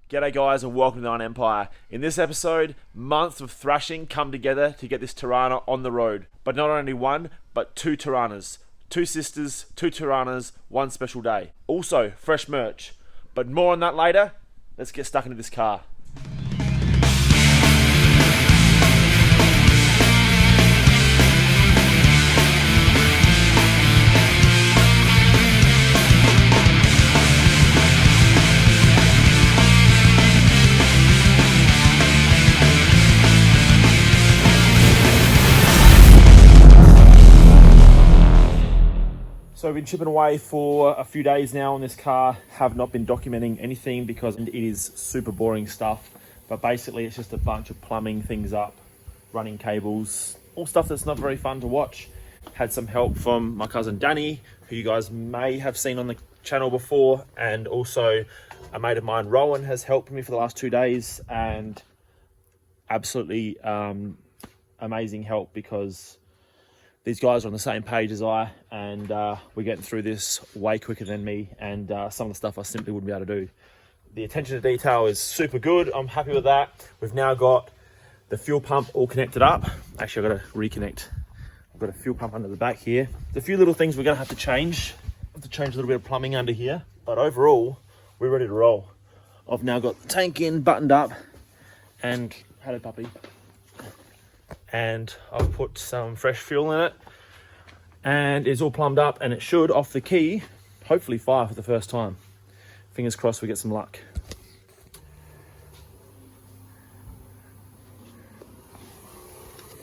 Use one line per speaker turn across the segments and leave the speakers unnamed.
G'day guys and welcome to Nine Empire. In this episode, months of thrashing come together to get this Torana on the road. But not only one, but two Toranas. Two sisters, two Toranas, one special day. Also, fresh merch. But more on that later. Let's get stuck into this car. So we've been chipping away for a few days now on this car, have not been documenting anything because it is super boring stuff, but basically it's just a bunch of plumbing things up, running cables, all stuff that's not very fun to watch. Had some help from my cousin Danny, who you guys may have seen on the channel before, and also a mate of mine, Rowan, has helped me for the last 2 days, and absolutely amazing help because these guys are on the same page as I, and we're getting through this way quicker than me, and some of the stuff I simply wouldn't be able to do. The attention to detail is super good. I'm happy with that. We've now got the fuel pump all connected up. Actually, I've got to reconnect. I've got a fuel pump under the back here. There's a few little things we're going to have to change. I have to change a little bit of plumbing under here, but overall, we're ready to roll. I've now got the tank in, buttoned up, and hello puppy. And I've put some fresh fuel in it, and it's all plumbed up, and it should, off the key, hopefully fire for the first time. Fingers crossed we get some luck.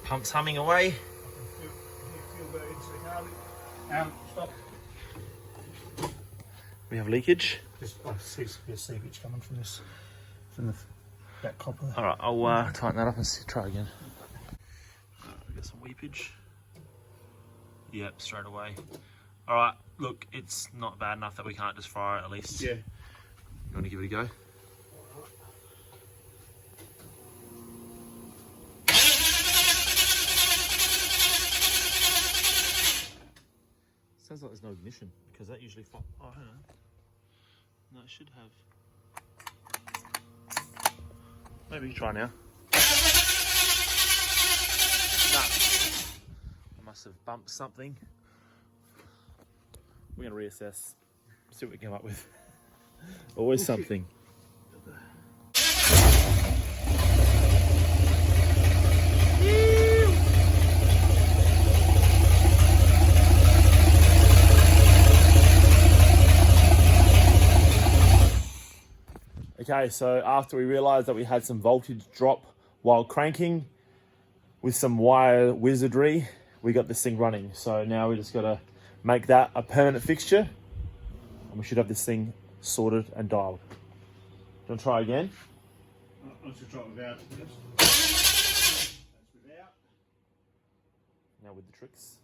Pump's humming away.
Stop.
We have leakage.
I see seepage coming from this, that copper.
All right, I'll tighten that up and try again. Get some weepage. Yep, straight away. All right, look, it's not bad enough that we can't just fire it at least.
Yeah.
You want to give it a go? Sounds like there's no ignition because that usually fires. Oh, hang on. No, it should have. Maybe try now. I must have bumped something. We're going to reassess, see what we come up with. Always something. Okay, so after we realised that we had some voltage drop while cranking, with some wire wizardry, we got this thing running. So now we just got to make that a permanent fixture, and we should have this thing sorted and dialed. Do you want to try again?
I'll just try it without.
That's without. Now with the tricks.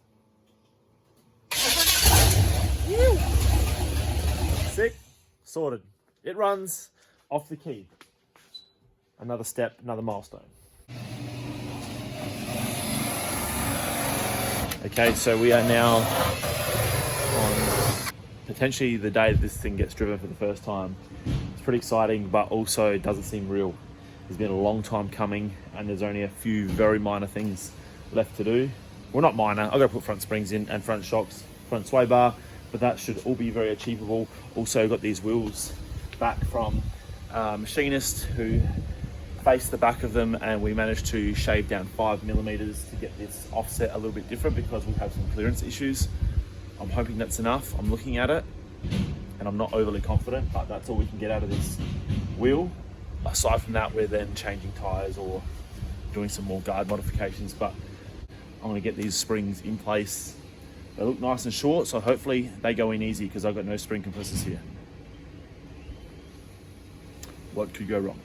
Sick. Sorted. It runs off the key. Another step, another milestone. Okay, so we are now on potentially the day that this thing gets driven for the first time. It's pretty exciting, but also it doesn't seem real. It's been a long time coming, and there's only a few very minor things left to do. Well, not minor. I've got to put front springs in and front shocks, front sway bar, but that should all be very achievable. Also got these wheels back from a machinist who faced the back of them, and we managed to shave down 5mm to get this offset a little bit different because we have some clearance issues. I'm hoping that's enough. I'm looking at it and I'm not overly confident, but that's all we can get out of this wheel. Aside from that, we're then changing tires or doing some more guard modifications, but I'm going to get these springs in place. They look nice and short, so hopefully they go in easy because I've got no spring compressors here. What could go wrong?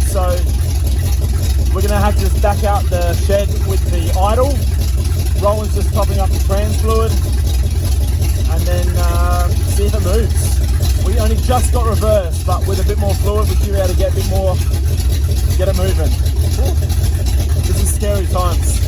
So we're going to have to just back out the shed with the idle. Roland's just topping up the trans fluid and then see if it moves. We only just got reverse, but with a bit more fluid we should be able to get a bit more, get it moving. This is scary times.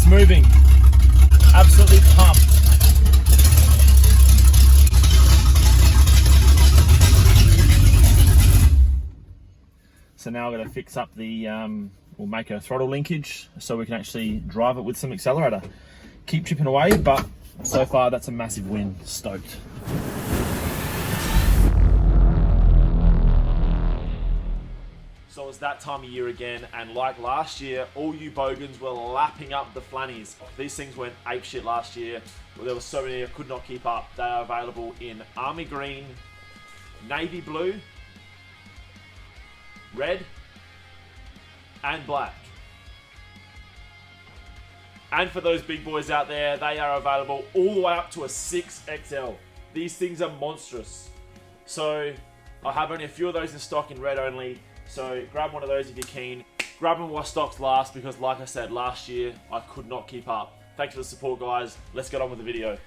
Moving. Absolutely pumped. So now I'm going to fix up the, we'll make a throttle linkage so we can actually drive it with some accelerator. Keep chipping away, but so far that's a massive win. Stoked. So it's that time of year again, and like last year, all you bogans were lapping up the flannies. These things went apeshit last year. There were so many I could not keep up. They are available in army green, navy blue, red, and black. And for those big boys out there, they are available all the way up to a 6XL. These things are monstrous. So I have only a few of those in stock in red only. So grab one of those if you're keen. Grab them while stocks last, because like I said, last year I could not keep up. Thanks for the support, guys. Let's get on with the video.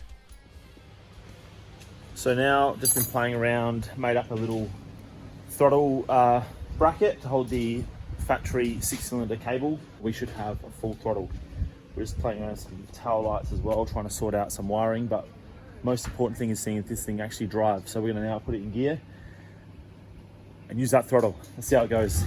So now, just been playing around, made up a little throttle bracket to hold the factory 6-cylinder cable. We should have a full throttle. We're just playing around some tail lights as well, trying to sort out some wiring, but most important thing is seeing if this thing actually drives. So we're gonna now put it in gear and use that throttle. Let's see how it goes.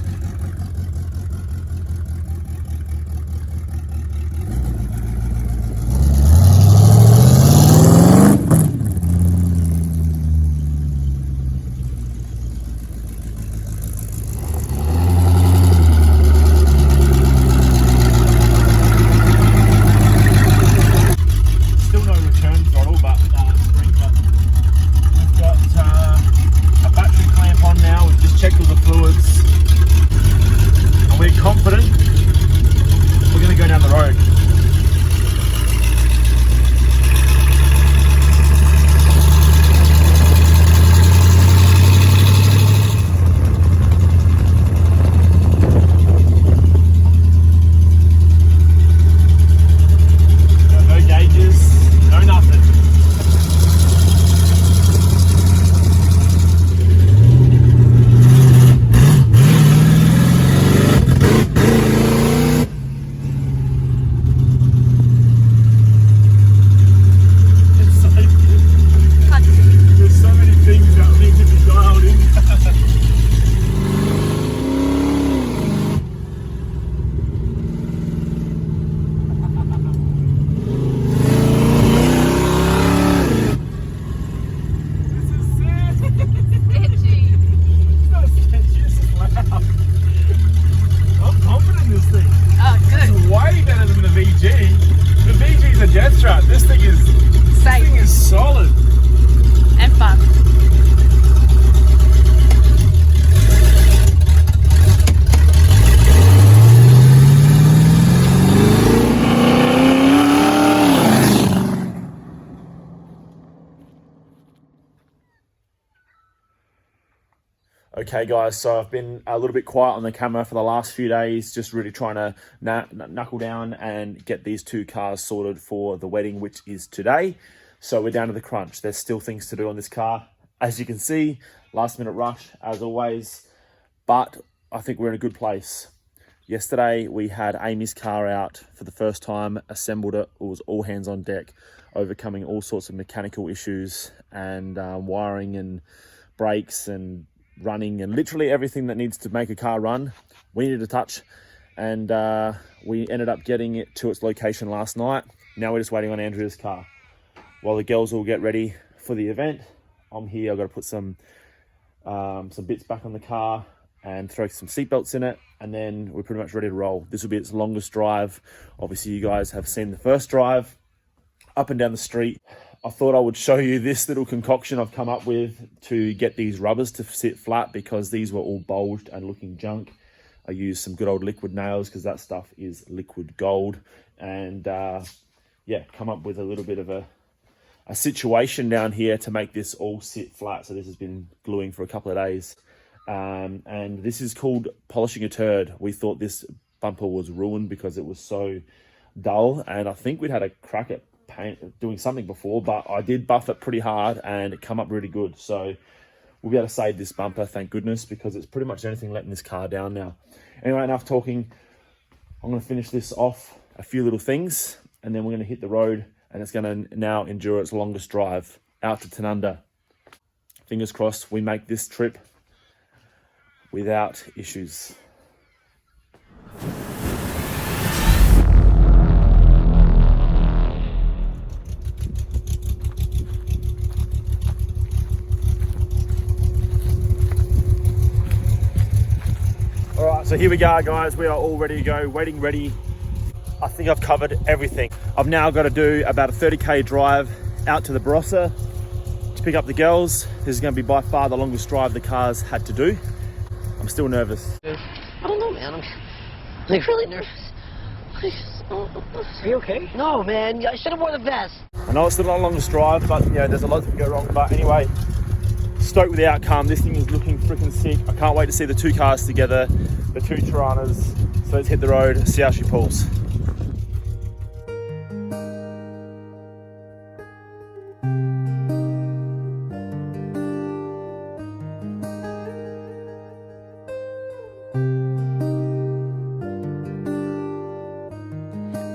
Okay guys, so I've been a little bit quiet on the camera for the last few days, just really trying to knuckle down and get these 2 cars sorted for the wedding, which is today. So we're down to the crunch. There's still things to do on this car. As you can see, last minute rush as always, but I think we're in a good place. Yesterday we had Amy's car out for the first time, assembled it. It was all hands on deck, overcoming all sorts of mechanical issues and wiring and brakes and running and literally everything that needs to make a car run we needed to touch, and we ended up getting it to its location last night. Now we're just waiting on Andrea's car while the girls all get ready for the event. I'm here. I've got to put some bits back on the car and throw some seatbelts in it, and then we're pretty much ready to roll. This will be its longest drive. Obviously you guys have seen the first drive up and down the street. I thought I would show you this little concoction I've come up with to get these rubbers to sit flat, because these were all bulged and looking junk. I used some good old liquid nails because that stuff is liquid gold, and yeah, come up with a little bit of a situation down here to make this all sit flat. So this has been gluing for a couple of days, and this is called polishing a turd. We thought this bumper was ruined because it was so dull, and I think we'd had a crack at doing something before, but I did buff it pretty hard and it come up really good. So we'll be able to save this bumper, thank goodness, because it's pretty much anything letting this car down now. Anyway, enough talking. I'm going to finish this off, a few little things, and then we're going to hit the road, and it's going to now endure its longest drive out to Tanunda. Fingers crossed we make this trip without issues. So here we go guys, we are all ready to go, waiting ready. I think I've covered everything. I've now got to do about a 30k drive out to the Barossa to pick up the girls. This is going to be by far the longest drive the car's had to do. I'm still nervous.
I don't know, man. I'm like really nervous. Are you okay? No, man. I should have worn the vest.
I know it's not the longest drive, but yeah, there's a lot that can go wrong. But anyway, stoked with the outcome. This thing is looking freaking sick. I can't wait to see the 2 cars together, the 2 Toranas. So let's hit the road, see how she pulls.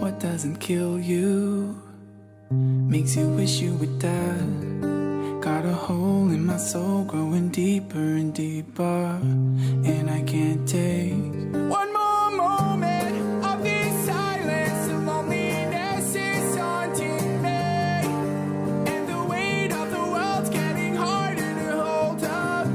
What doesn't kill you makes you wish you were dead. Got a hole in my soul growing deeper and deeper, and I can't take one more moment of this silence. The loneliness is haunting me, and the weight of the world's getting harder to hold up.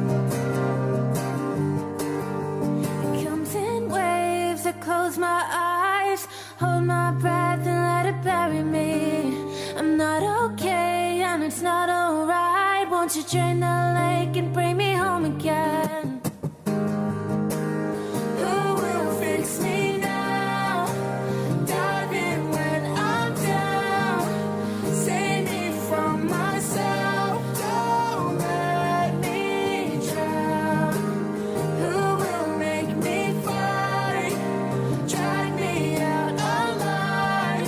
It comes in waves. I close my eyes, hold my breath and let it bury me. I'm not okay and it's not alright. Won't you drain the lake and bring me home again? Who will fix me now? Dive in when I'm down. Save me from myself. Don't let me drown. Who will make me fight? Drag me out alive.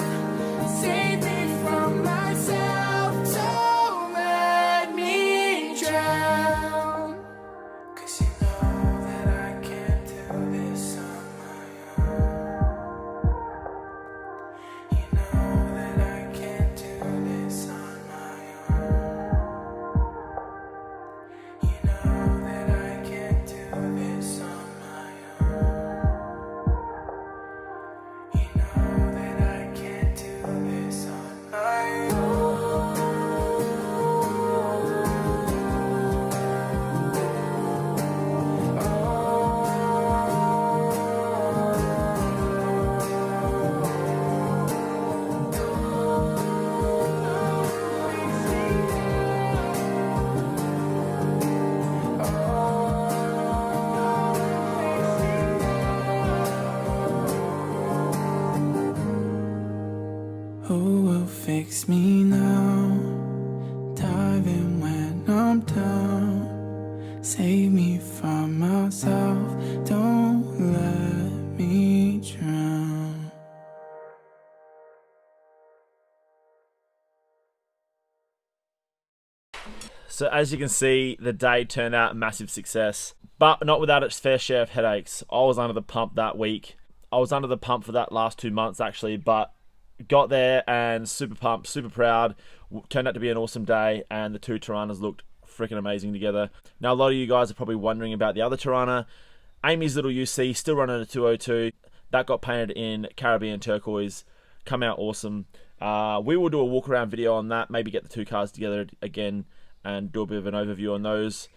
Save me from myself. Don't let me drown.
'Cause you know that I can't do this on my own. You know that I can't do this on my own. You know that I can't do this on my own. You know that I can't do this on my Who will fix me now? Dive in when I'm down. Save me from myself, don't let me drown.
So as you can see, the day turned out a massive success, but not without its fair share of headaches. I was under the pump that week. I was under the pump for that last 2 months actually, but got there and super pumped, super proud. Turned out to be an awesome day, and the two Toranas looked freaking amazing together. Now a lot of you guys are probably wondering about the other Torana. Amy's little UC, still running a 202. That got painted in Caribbean turquoise. Come out awesome. We will do a walk around video on that, maybe get the two cars together again and do a bit of an overview on those.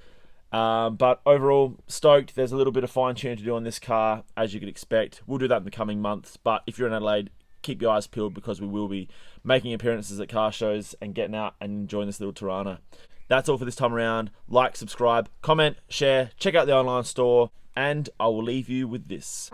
But overall, stoked. There's a little bit of fine tuning to do on this car, as you could expect. We'll do that in the coming months, but if you're in Adelaide, keep your eyes peeled because we will be making appearances at car shows and getting out and enjoying this little Torana. That's all for this time around. Like, subscribe, comment, share, check out the online store, and I will leave you with this.